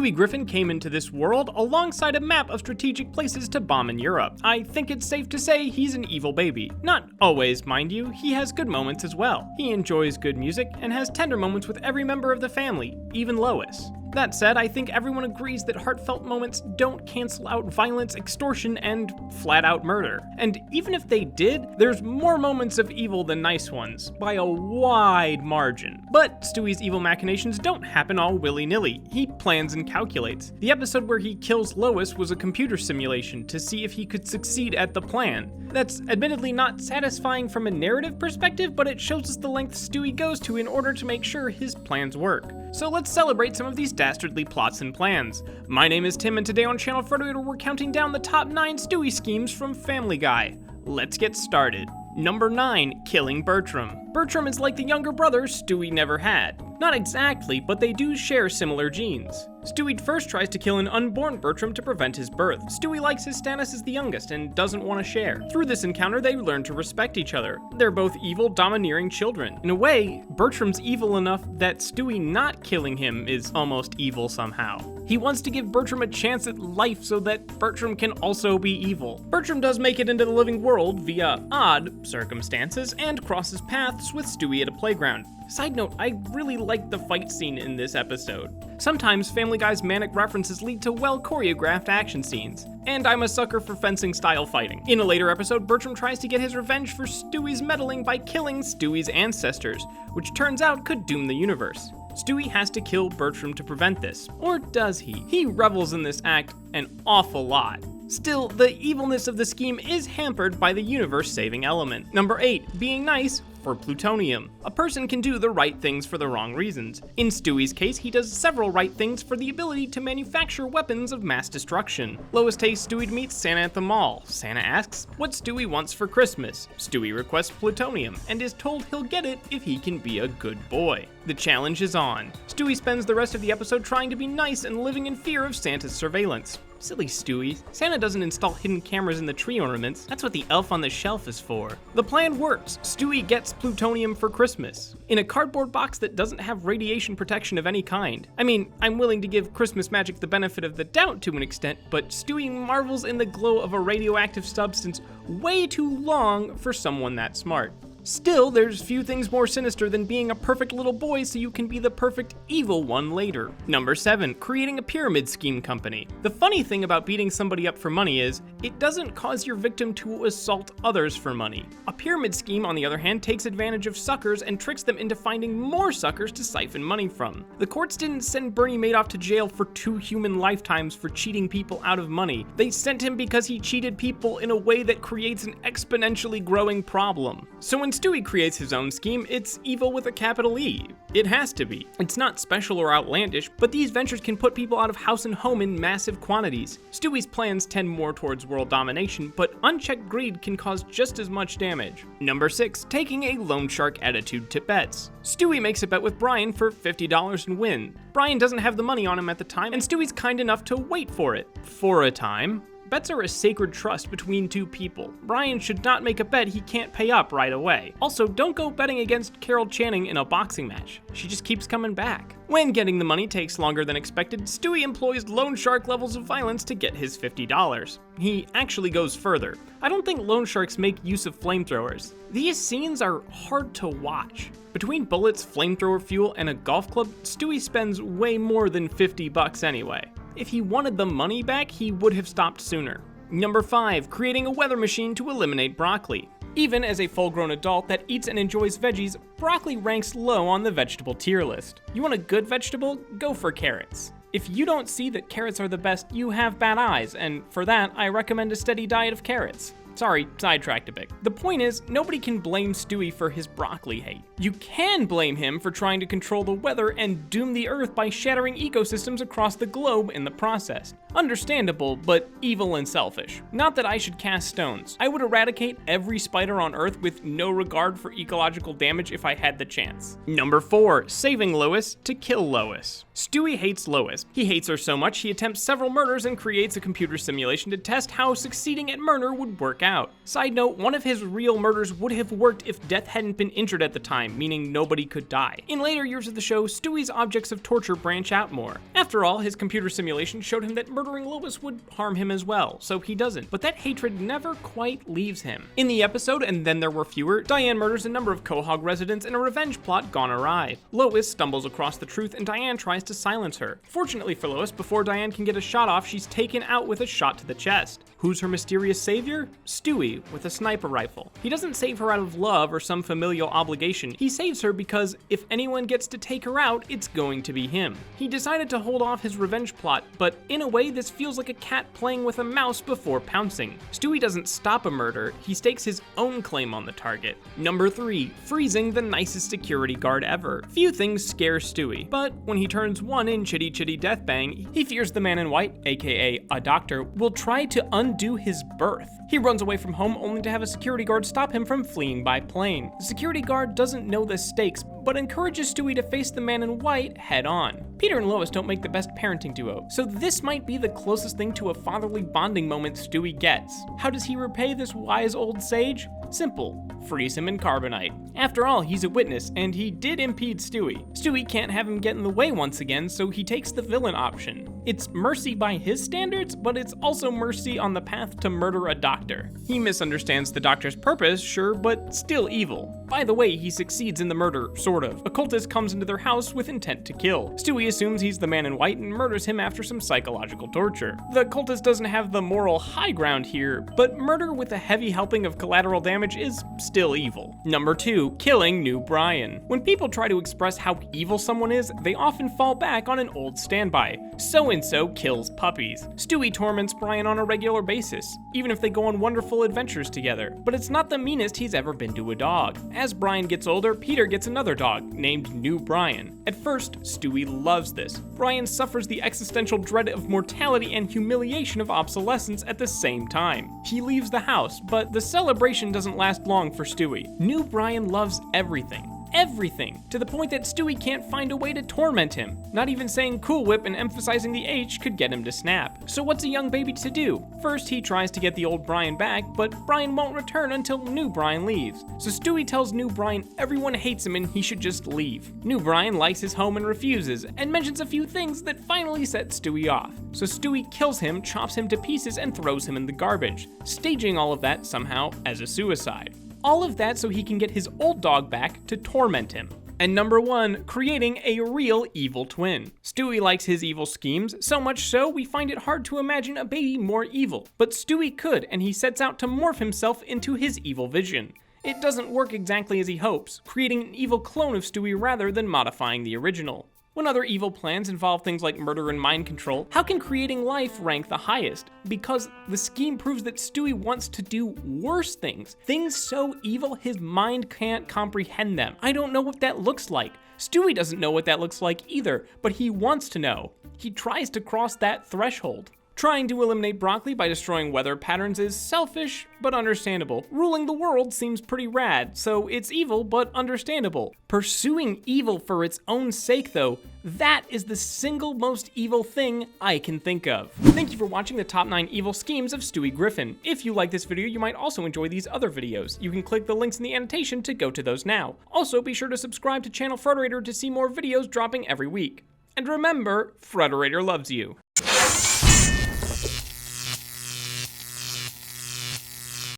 Stewie Griffin came into this world alongside a map of strategic places to bomb in Europe. I think it's safe to say he's an evil baby. Not always, mind you, he has good moments as well. He enjoys good music and has tender moments with every member of the family, even Lois. That said, I think everyone agrees that heartfelt moments don't cancel out violence, extortion, and flat-out murder. And even if they did, there's more moments of evil than nice ones, by a wide margin. But Stewie's evil machinations don't happen all willy-nilly. He plans and calculates. The episode where he kills Lois was a computer simulation to see if he could succeed at the plan. That's admittedly not satisfying from a narrative perspective, but it shows us the lengths Stewie goes to in order to make sure his plans work. So let's celebrate some of these dastardly plots and plans. My name is Tim, and today on Channel Frodo we're counting down the top 9 Stewie schemes from Family Guy. Let's get started. Number 9, killing Bertram. Bertram is like the younger brother Stewie never had. Not exactly, but they do share similar genes. Stewie first tries to kill an unborn Bertram to prevent his birth. Stewie likes his status as the youngest and doesn't want to share. Through this encounter, they learn to respect each other. They're both evil, domineering children. In a way, Bertram's evil enough that Stewie not killing him is almost evil somehow. He wants to give Bertram a chance at life so that Bertram can also be evil. Bertram does make it into the living world via odd circumstances and crosses paths with Stewie at a playground. Side note, I really like the fight scene in this episode. Sometimes Family Guy's manic references lead to well-choreographed action scenes, and I'm a sucker for fencing-style fighting. In a later episode, Bertram tries to get his revenge for Stewie's meddling by killing Stewie's ancestors, which turns out could doom the universe. Stewie has to kill Bertram to prevent this, or does he? He revels in this act an awful lot. Still, the evilness of the scheme is hampered by the universe-saving element. Number 8, being nice for plutonium. A person can do the right things for the wrong reasons. In Stewie's case, he does several right things for the ability to manufacture weapons of mass destruction. Lois takes Stewie to meet Santa at the mall. Santa asks what Stewie wants for Christmas. Stewie requests plutonium and is told he'll get it if he can be a good boy. The challenge is on. Stewie spends the rest of the episode trying to be nice and living in fear of Santa's surveillance. Silly Stewie. Santa doesn't install hidden cameras in the tree ornaments. That's what the elf on the shelf is for. The plan works. Stewie gets plutonium for Christmas in a cardboard box that doesn't have radiation protection of any kind. I mean, I'm willing to give Christmas magic the benefit of the doubt to an extent, but Stewie marvels in the glow of a radioactive substance way too long for someone that smart. Still, there's few things more sinister than being a perfect little boy so you can be the perfect evil one later. Number 7, creating a pyramid scheme company. The funny thing about beating somebody up for money is, it doesn't cause your victim to assault others for money. A pyramid scheme, on the other hand, takes advantage of suckers and tricks them into finding more suckers to siphon money from. The courts didn't send Bernie Madoff to jail for 2 human lifetimes for cheating people out of money. They sent him because he cheated people in a way that creates an exponentially growing problem. So when Stewie creates his own scheme, it's evil with a capital E. It has to be. It's not special or outlandish, but these ventures can put people out of house and home in massive quantities. Stewie's plans tend more towards world domination, but unchecked greed can cause just as much damage. Number 6, taking a loan shark attitude to bets. Stewie makes a bet with Brian for $50 and win. Brian doesn't have the money on him at the time, and Stewie's kind enough to wait for it. For a time. Bets are a sacred trust between 2 people. Brian should not make a bet he can't pay up right away. Also, don't go betting against Carol Channing in a boxing match. She just keeps coming back. When getting the money takes longer than expected, Stewie employs loan shark levels of violence to get his $50. He actually goes further. I don't think loan sharks make use of flamethrowers. These scenes are hard to watch. Between bullets, flamethrower fuel, and a golf club, Stewie spends way more than $50 anyway. If he wanted the money back, he would have stopped sooner. Number 5, creating a weather machine to eliminate broccoli. Even as a full-grown adult that eats and enjoys veggies, broccoli ranks low on the vegetable tier list. You want a good vegetable? Go for carrots. If you don't see that carrots are the best, you have bad eyes, and for that, I recommend a steady diet of carrots. Sorry, sidetracked a bit. The point is, nobody can blame Stewie for his broccoli hate. You can blame him for trying to control the weather and doom the Earth by shattering ecosystems across the globe in the process. Understandable, but evil and selfish. Not that I should cast stones. I would eradicate every spider on Earth with no regard for ecological damage if I had the chance. Number 4, saving Lois to kill Lois. Stewie hates Lois. He hates her so much he attempts several murders and creates a computer simulation to test how succeeding at murder would work out. Side note, one of his real murders would have worked if Death hadn't been injured at the time, meaning nobody could die. In later years of the show, Stewie's objects of torture branch out more. After all, his computer simulation showed him that murdering Lois would harm him as well, so he doesn't. But that hatred never quite leaves him. In the episode, And Then There Were Fewer, Diane murders a number of Quahog residents in a revenge plot gone awry. Lois stumbles across the truth and Diane tries to silence her. Fortunately for Lois, before Diane can get a shot off, she's taken out with a shot to the chest. Who's her mysterious savior? Stewie, with a sniper rifle. He doesn't save her out of love or some familial obligation. He saves her because if anyone gets to take her out, it's going to be him. He decided to hold off his revenge plot, but in a way this feels like a cat playing with a mouse before pouncing. Stewie doesn't stop a murder, he stakes his own claim on the target. Number 3, freezing the nicest security guard ever. Few things scare Stewie, but when he turns 1 in Chitty Chitty Death Bang, he fears the man in white, aka a doctor, will try to undo his birth. He runs away from home only to have a security guard stop him from fleeing by plane. The security guard doesn't know the stakes, but encourages Stewie to face the man in white head on. Peter and Lois don't make the best parenting duo, so this might be the closest thing to a fatherly bonding moment Stewie gets. How does he repay this wise old sage? Simple, freeze him in carbonite. After all, he's a witness, and he did impede Stewie. Stewie can't have him get in the way once again, so he takes the villain option. It's mercy by his standards, but it's also mercy on the path to murder a doctor. He misunderstands the doctor's purpose, sure, but still evil. By the way, he succeeds in the murder, sort of. A cultist comes into their house with intent to kill. Stewie assumes he's the man in white and murders him after some psychological torture. The cultist doesn't have the moral high ground here, but murder with a heavy helping of collateral damage is still evil. Number 2, killing New Brian. When people try to express how evil someone is, they often fall back on an old standby. So-and-so kills puppies. Stewie torments Brian on a regular basis, even if they go on wonderful adventures together. But it's not the meanest he's ever been to a dog. As Brian gets older, Peter gets another dog, named New Brian. At first, Stewie loves this. Brian suffers the existential dread of mortality and humiliation of obsolescence at the same time. He leaves the house, but the celebration doesn't last long for Stewie. New Brian loves everything. Everything, to the point that Stewie can't find a way to torment him. Not even saying Cool Whip and emphasizing the H could get him to snap. So what's a young baby to do? First, he tries to get the old Brian back, but Brian won't return until New Brian leaves. So Stewie tells New Brian everyone hates him and he should just leave. New Brian likes his home and refuses, and mentions a few things that finally set Stewie off. So Stewie kills him, chops him to pieces, and throws him in the garbage, staging all of that somehow as a suicide. All of that so he can get his old dog back to torment him. And number 1, creating a real evil twin. Stewie likes his evil schemes, so much so we find it hard to imagine a baby more evil. But Stewie could, and he sets out to morph himself into his evil vision. It doesn't work exactly as he hopes, creating an evil clone of Stewie rather than modifying the original. When other evil plans involve things like murder and mind control, how can creating life rank the highest? Because the scheme proves that Stewie wants to do worse things. Things so evil his mind can't comprehend them. I don't know what that looks like. Stewie doesn't know what that looks like either, but he wants to know. He tries to cross that threshold. Trying to eliminate broccoli by destroying weather patterns is selfish, but understandable. Ruling the world seems pretty rad, so it's evil, but understandable. Pursuing evil for its own sake, though, that is the single most evil thing I can think of. Thank you for watching the top 9 evil schemes of Stewie Griffin. If you like this video, you might also enjoy these other videos. You can click the links in the annotation to go to those now. Also, be sure to subscribe to Channel Frederator to see more videos dropping every week. And remember, Frederator loves you.